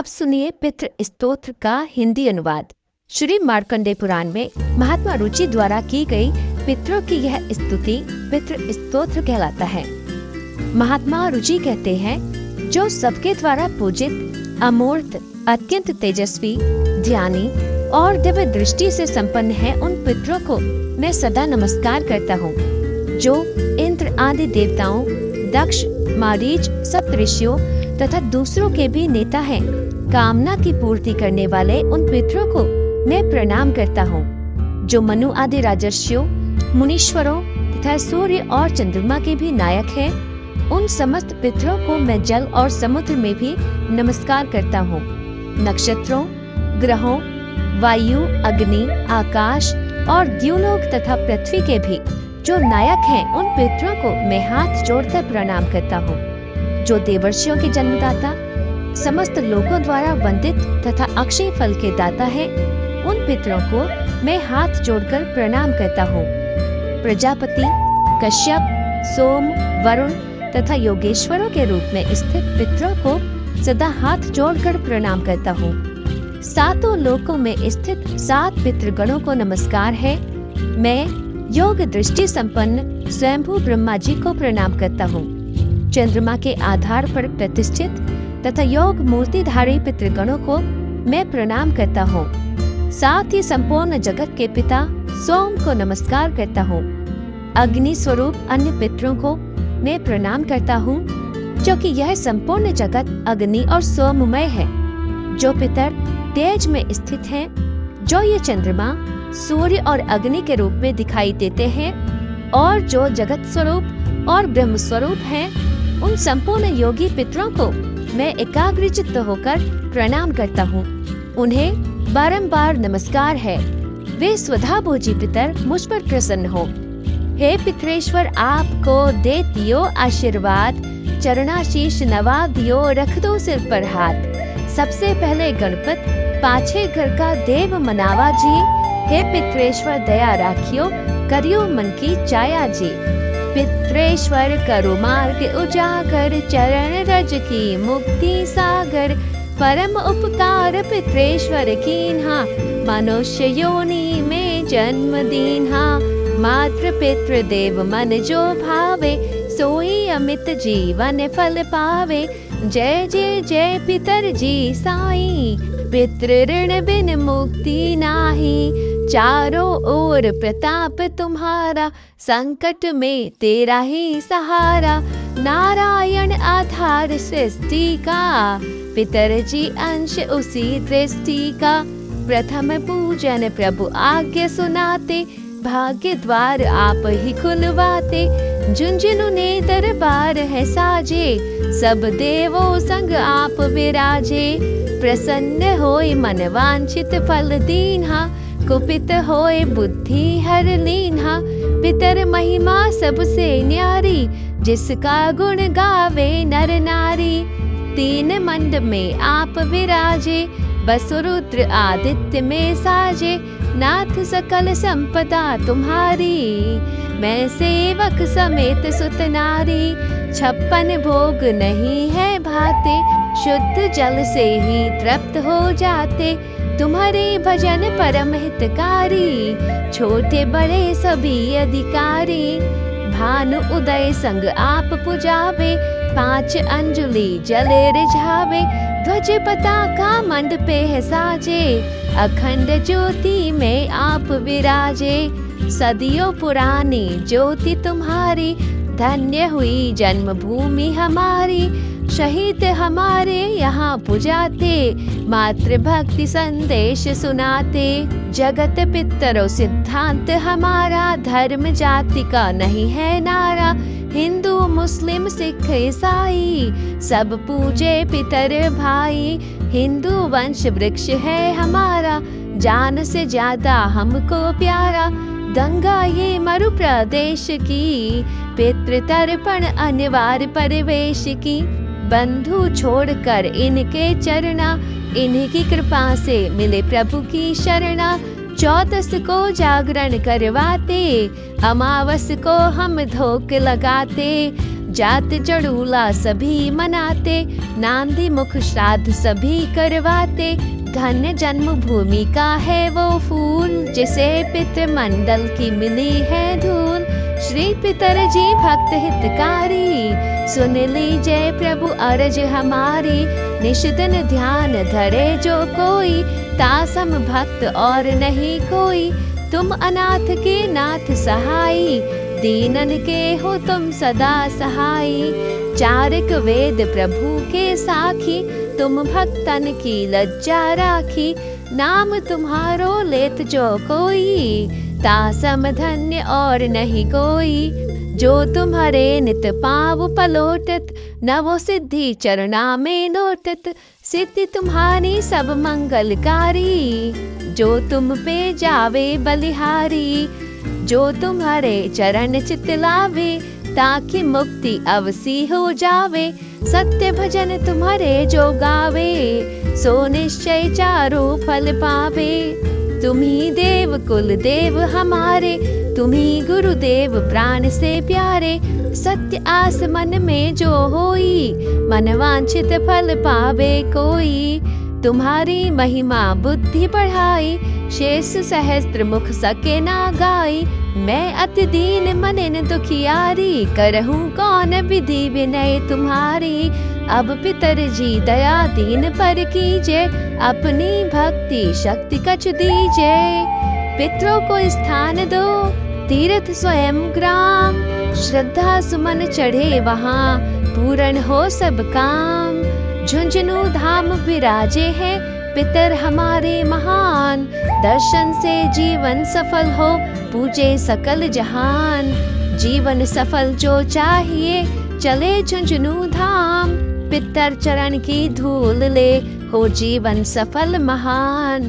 अब सुनिए पितृ स्तोत्र का हिंदी अनुवाद। श्री मार्कंडेय पुराण में महात्मा रुचि द्वारा की गई पितरों की यह स्तुति पितृ स्तोत्र कहलाता है। महात्मा रुचि कहते हैं, जो सबके द्वारा पूजित, अमूर्त, अत्यंत तेजस्वी, ज्ञानी और दिव्य दृष्टि से संपन्न है, उन पितरों को मैं सदा नमस्कार करता हूँ। जो इंद्र आदि देवताओं, दक्ष, मारीच, सप्तऋषियों तथा दूसरों के भी नेता हैं, कामना की पूर्ति करने वाले उन पितरों को मैं प्रणाम करता हूँ। जो मनु आदि राजर्षियों, मुनीश्वरों तथा सूर्य और चंद्रमा के भी नायक हैं, उन समस्त पितरों को मैं जल और समुद्र में भी नमस्कार करता हूँ। नक्षत्रों, ग्रहों, वायु, अग्नि, आकाश और द्युलोक तथा पृथ्वी के भी जो नायक हैं, उन पितरों को मैं हाथ जोड़कर प्रणाम करता हूँ। जो देवर्षियों के जन्मदाता, समस्त लोगों द्वारा वंदित तथा अक्षय फल के दाता है, उन पितरों को मैं हाथ जोड़कर प्रणाम करता हूँ। प्रजापति, कश्यप, सोम, वरुण तथा योगेश्वरों के रूप में स्थित पितरों को सदा हाथ जोड़कर प्रणाम करता हूँ। सातों लोकों में स्थित 7 पितृगणों को नमस्कार है। मैं योग दृष्टि संपन्न स्वयंभू ब्रह्मा जी को प्रणाम करता हूँ। चंद्रमा के आधार पर प्रतिष्ठित तथा योग मूर्तिधारी पितृगणों को मैं प्रणाम करता हूँ। साथ ही संपूर्ण जगत के पिता सोम को नमस्कार करता हूँ। अग्नि स्वरूप अन्य पितरों को मैं प्रणाम करता हूँ, क्योंकि यह संपूर्ण जगत अग्नि और सोममय है। जो पितर तेज में स्थित हैं, जो ये चंद्रमा, सूर्य और अग्नि के रूप में दिखाई देते हैं, और जो जगत स्वरूप और ब्रह्म स्वरूप हैं, उन संपूर्ण योगी पितरों को मैं एकाग्रचित्त होकर प्रणाम करता हूँ। उन्हें बारंबार नमस्कार है। वे स्वधा भोजी पितर मुझ पर प्रसन्न हो। हे पितरेश्वर, आपको दे दियो आशीर्वाद, चरणाशीष नवा दियो, रख दो सिर पर हाथ। सबसे पहले गणपत, पाछे घर का देव मनावा जी। हे पितरेश्वर, दया राखियो, करियो मन की चाया जी। पितरेश्वर, करो मार्ग उजागर, चरण रज की मुक्ति सागर। परम उपकार पितरेश्वर कीन्हा, मनुष्य योनि में जन्म दीन्हा। मातृ पितृ देव मन जो भावे, सोई अमित जीवन फल पावे। जय जय जय पितर जी साई, पितृ ऋण बिन मुक्ति नाही। चारों ओर प्रताप तुम्हारा, संकट में तेरा ही सहारा। नारायण आधार सृष्टि का, पितर जी अंश उसी दृष्टि का। प्रथम पूजन प्रभु आज्ञा सुनाते, भाग्य द्वार आप ही खुलवाते। झुंझुनू ने दरबार है साजे, सब देवों संग आप विराजे। प्रसन्न होय मन वांछित फल दीन्हा, कुपित होय बुद्धि हर लीन्हा। पितर महिमा सबसे न्यारी, जिसका गुण गावे नर नारी। तीन मंड में आप विराजे, बसुरुद्र आदित्य में साजे। नाथ सकल संपदा तुम्हारी, मैं सेवक समेत सुत नारी। 56 भोग नहीं है भाते, शुद्ध जल से ही तृप्त हो जाते। तुम्हारे भजन परम हितकारी, छोटे बड़े सभी अधिकारी। भानु उदय संग आप पुजावे, 5 अंजलि जले रिझावे। ध्वज पताका मंडपे है साजे, अखंड ज्योति में आप विराजे। सदियों पुरानी ज्योति तुम्हारी, धन्य हुई जन्मभूमि हमारी। शहीद हमारे यहाँ पुजाते, मातृभक्ति संदेश सुनाते। जगत पितरों सिद्धांत हमारा, धर्म जाति का नहीं है नारा। हिंदू मुस्लिम सिख ईसाई, सब पूजे पितर भाई। हिंदू वंश वृक्ष है हमारा, जान से ज्यादा हमको प्यारा। गंगा ये मरु प्रदेश की, पितृ तर्पण अनिवार्य परिवेश की। बंधु छोड़कर इनके चरना, इनकी कृपा से मिले प्रभु की शरणा। 14 को जागरण करवाते, अमावस को हम धोक लगाते। जात जड़ूला सभी मनाते, नांदी मुख श्राद्ध सभी करवाते। धन्य जन्मभूमि का है वो फूल, जिसे पितृमंडल की मिली है धूल। श्री पितर जी भक्त हितकारी, सुन लीजिए प्रभु अर्ज हमारी। निष्दिन ध्यान धरे जो कोई, तासम भक्त और नहीं कोई। तुम अनाथ के नाथ सहाई, दीनन के हो तुम सदा सहाई। चारिक वेद प्रभु के साखी, तुम भक्तन की लज्जा राखी। नाम तुम्हारो लेत जो कोई, तासम धन्य और नहीं कोई। जो तुम्हारे नित पाव पलोटत, नवो सिद्धि चरना में लोटत। सिद्धि तुम्हारी सब मंगलकारी, जो तुम पे जावे बलिहारी। जो तुम्हारे चरण चित लावे, ताकि मुक्ति अवसी हो जावे। सत्य भजन तुम्हारे जो गावे, सो निश्चय चारों फल पावे। तुम्ही देव कुल देव हमारे, तुम्ही गुरुदेव प्राण से प्यारे। सत्य आस मन में जो होई, मन वांछित फल पावे कोई। तुम्हारी महिमा बुद्धि बढ़ाई, शेष सहस्त्र मुख सके ना गाई। मैं अति दीन मनिन दुखियारी, करहूँ कौन विधि विनय तुम्हारी। अब पितर जी दया दीन पर कीजे, अपनी भक्ति शक्ति कछ दीजे। पितरों को स्थान दो, तीर्थ स्वयं ग्राम। श्रद्धा सुमन चढ़े वहाँ, पूर्ण हो सब काम। झुंझुनू धाम विराजे हैं, पितर हमारे महान। दर्शन से जीवन सफल हो, पूजे सकल जहान। जीवन सफल जो चाहिए, चले झुंझुनू धाम। पितर चरण की धूल ले, हो जीवन सफल महान।